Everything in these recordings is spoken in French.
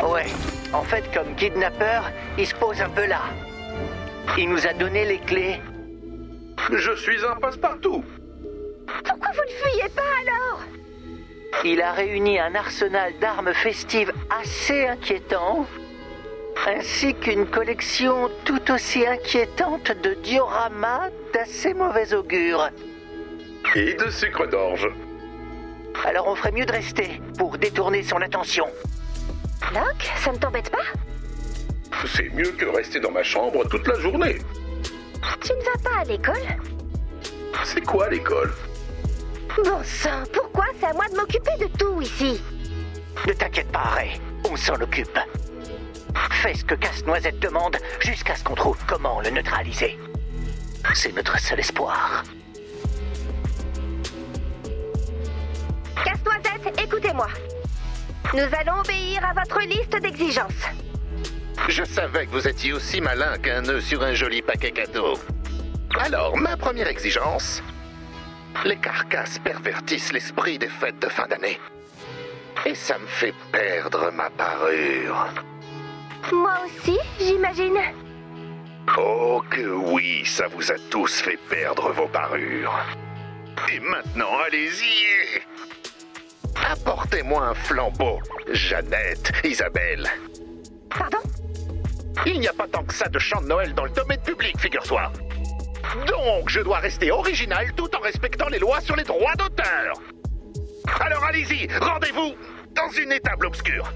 Ouais, en fait, comme kidnappeur, il se pose un peu là. Il nous a donné les clés. Je suis un passe-partout. Pourquoi vous ne fuyez pas alors? Il a réuni un arsenal d'armes festives assez inquiétant, ainsi qu'une collection tout aussi inquiétante de dioramas d'assez mauvais augure. Et de sucre d'orge. Alors on ferait mieux de rester pour détourner son attention. Locke, ça ne t'embête pas? C'est mieux que rester dans ma chambre toute la journée. Tu ne vas pas à l'école? C'est quoi l'école? Bon sang, pourquoi c'est à moi de m'occuper de tout ici? Ne t'inquiète pas, Ray, on s'en occupe. Fais ce que Casse-Noisette demande jusqu'à ce qu'on trouve comment le neutraliser. C'est notre seul espoir. Casse-Noisette, écoutez-moi. Nous allons obéir à votre liste d'exigences. Je savais que vous étiez aussi malin qu'un nœud sur un joli paquet cadeau. Alors, ma première exigence... Les carcasses pervertissent l'esprit des fêtes de fin d'année. Et ça me fait perdre ma parure. Moi aussi, j'imagine. Oh que oui, ça vous a tous fait perdre vos parures. Et maintenant, allez-y! Apportez-moi un flambeau, Jeannette, Isabelle. Pardon? Il n'y a pas tant que ça de chants de Noël dans le domaine public, figure-toi. Donc, je dois rester original tout en respectant les lois sur les droits d'auteur. Alors allez-y, rendez-vous dans une étable obscure.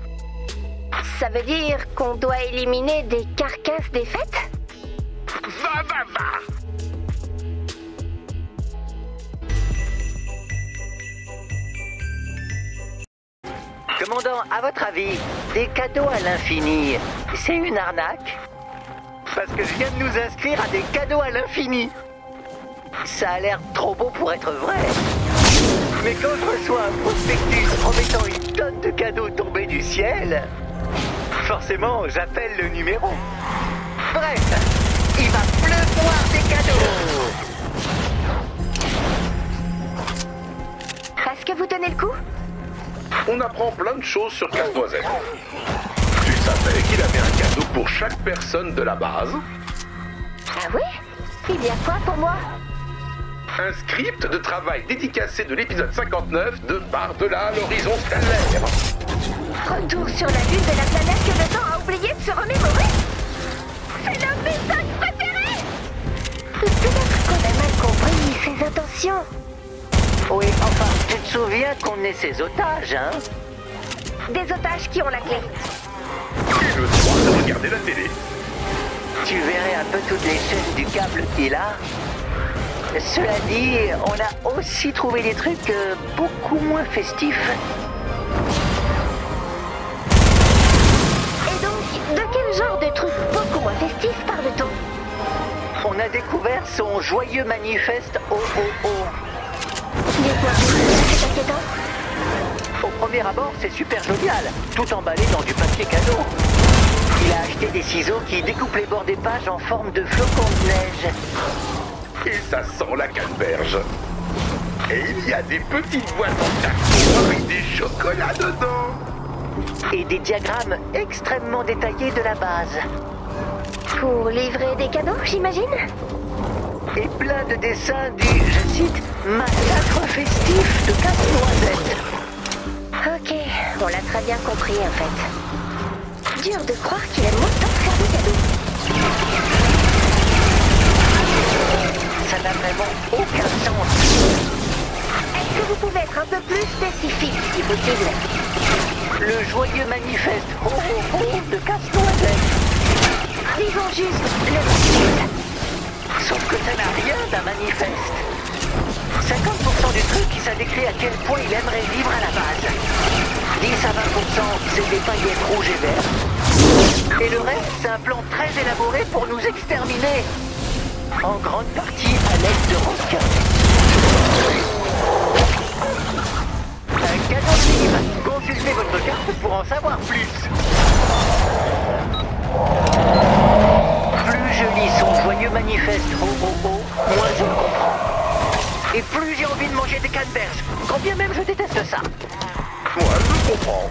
Ça veut dire qu'on doit éliminer des carcasses des fêtes? Va, va, va! Commandant, à votre avis, des cadeaux à l'infini, c'est une arnaque? Parce que je viens de nous inscrire à des cadeaux à l'infini. Ça a l'air trop beau pour être vrai. Mais quand je reçois un prospectus promettant une tonne de cadeaux tombés du ciel, forcément, j'appelle le numéro. Bref, il va pleuvoir des cadeaux. Est-ce que vous tenez le coup? On apprend plein de choses sur Casse-Noisette. Tu savais qu'il avait un cadeau pour chaque personne de la base? Ah oui? Il y a quoi pour moi? Un script de travail dédicacé de l'épisode 59 de Par-delà l'horizon stellaire. Retour sur la lune de la planète que le temps a oublié de se remémorer? C'est l'épisode préféré! Peut-être qu'on a mal compris ses intentions. Oui, enfin, tu te souviens qu'on est ses otages, hein? Des otages qui ont la clé. Et le droit de regarder la télé. Tu verrais un peu toutes les chaînes du câble qu'il a. Cela dit, on a aussi trouvé des trucs beaucoup moins festifs. Et donc, de quel genre de truc beaucoup moins festif parle-t-on? On a découvert son joyeux manifeste OOO. Dites-moi, c'est inquiétant? Au premier abord, c'est super jovial, tout emballé dans du papier cadeau. Il a acheté des ciseaux qui découpent les bords des pages en forme de flocons de neige. Et ça sent la canneberge. Et il y a des petites boîtes en carton avec des chocolats dedans. Et des diagrammes extrêmement détaillés de la base. Pour livrer des cadeaux, j'imagine? Et plein de dessins du, je cite, massacre festif de Casse-Noisette. Ok, on l'a très bien compris en fait. Dur de croire qu'il aime autant faire des cadeaux. Ça n'a vraiment aucun sens. Est-ce que vous pouvez être un peu plus spécifique, si possible? Le joyeux manifeste OOO de Casse-Noisette. Disons juste le manifeste. Sauf que ça n'a rien d'un manifeste. 50% du truc, ça décrit à quel point il aimerait vivre à la base. 10 à 20%, c'est des paillettes rouges et vertes. Et le reste, c'est un plan très élaboré pour nous exterminer. En grande partie à l'aide de requins. Un cadeau de livre. Consultez votre carte pour en savoir plus. Plus je lis son joyeux manifeste OOO, moins je le comprends. Et plus j'ai envie de manger des canneberges, quand bien même je déteste ça. Moi, je comprends.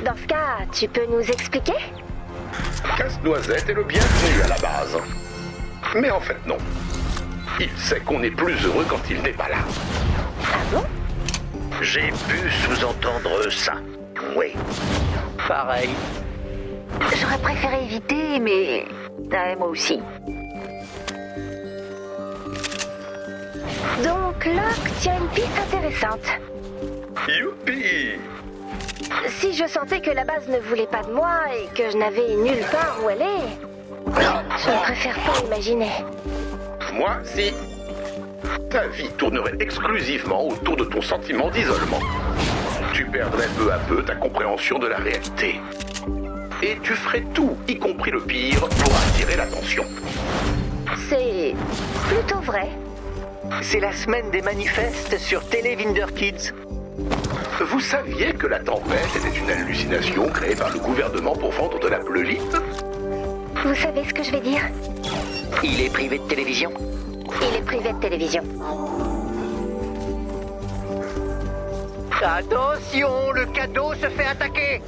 Dans ce cas, tu peux nous expliquer? Casse-Noisette est le bienvenu à la base. Mais en fait, non. Il sait qu'on est plus heureux quand il n'est pas là. Ah bon? J'ai pu sous-entendre ça. Oui. Pareil. J'aurais préféré éviter, mais... moi aussi. Donc, Locke tient une piste intéressante. Youpi! Si je sentais que la base ne voulait pas de moi et que je n'avais nulle part où aller, je ne préfère pas imaginer. Moi, si. Ta vie tournerait exclusivement autour de ton sentiment d'isolement. Tu perdrais peu à peu ta compréhension de la réalité. Et tu ferais tout, y compris le pire, pour attirer l'attention. C'est plutôt vrai. C'est la semaine des manifestes sur Télé Winder Kids. Vous saviez que la tempête était une hallucination créée par le gouvernement pour vendre de la bleulite? Vous savez ce que je vais dire? Il est privé de télévision. Il est privé de télévision. Attention, le cadeau se fait attaquer.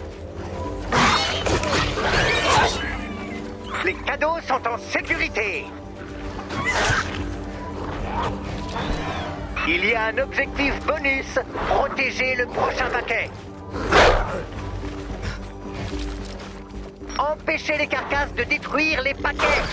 Les cadeaux sont en sécurité. Il y a un objectif bonus, protéger le prochain paquet. Empêchez les carcasses de détruire les paquets.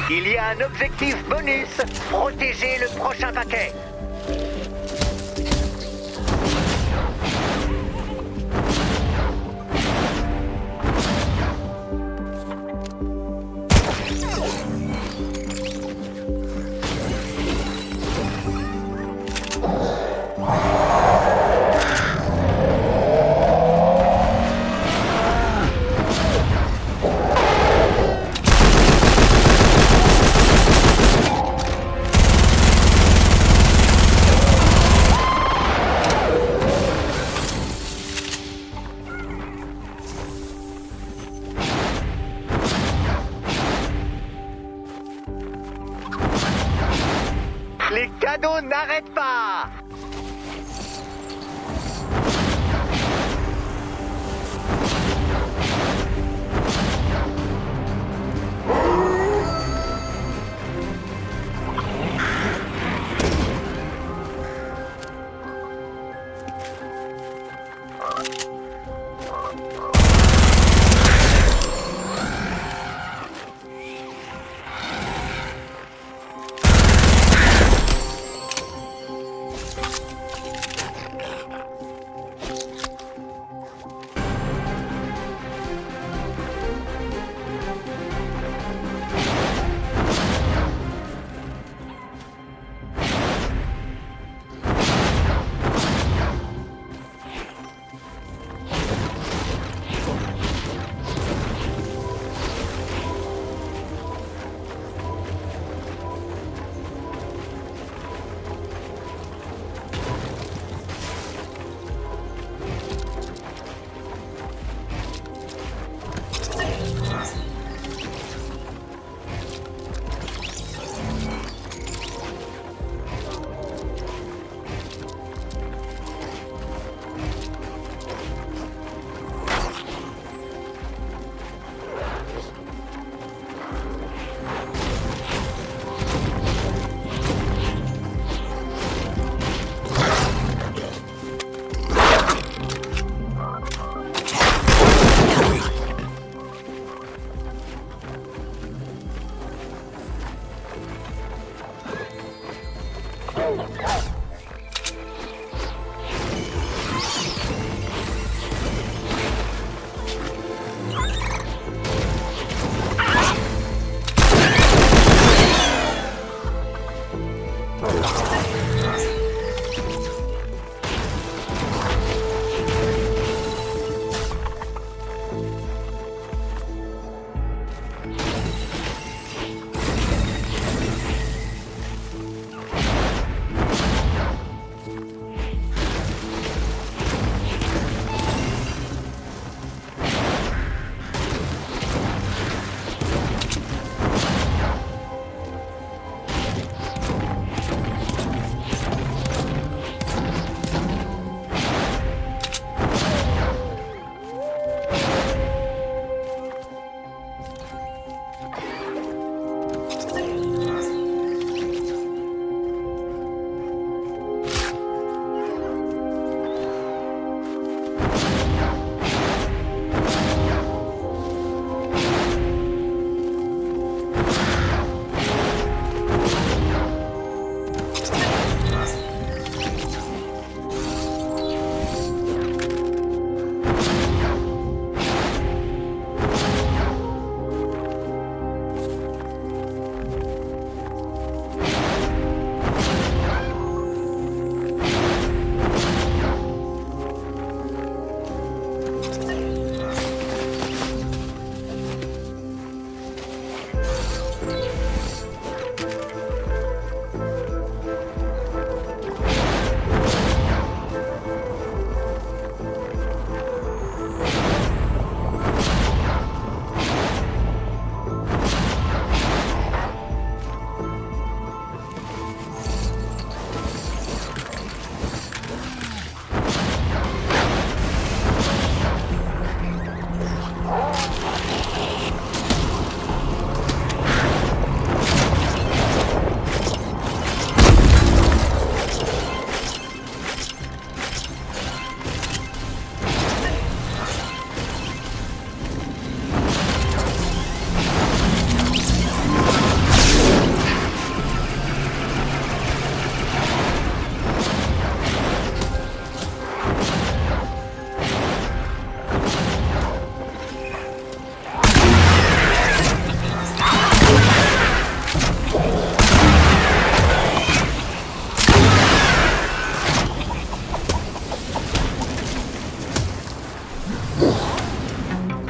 Il y a un objectif bonus, protéger le prochain paquet. Les cadeaux n'arrêtent pas!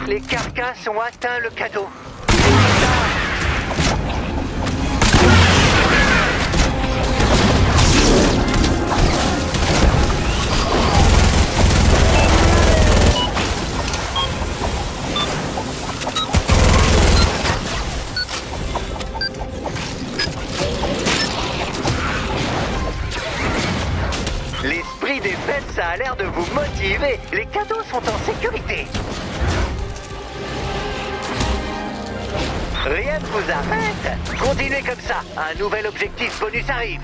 Les carcasses ont atteint le cadeau. L'esprit des fêtes, ça a l'air de vous motiver. Les cadeaux sont en sécurité. Rien ne vous arrête. Continuez comme ça. Un nouvel objectif bonus arrive.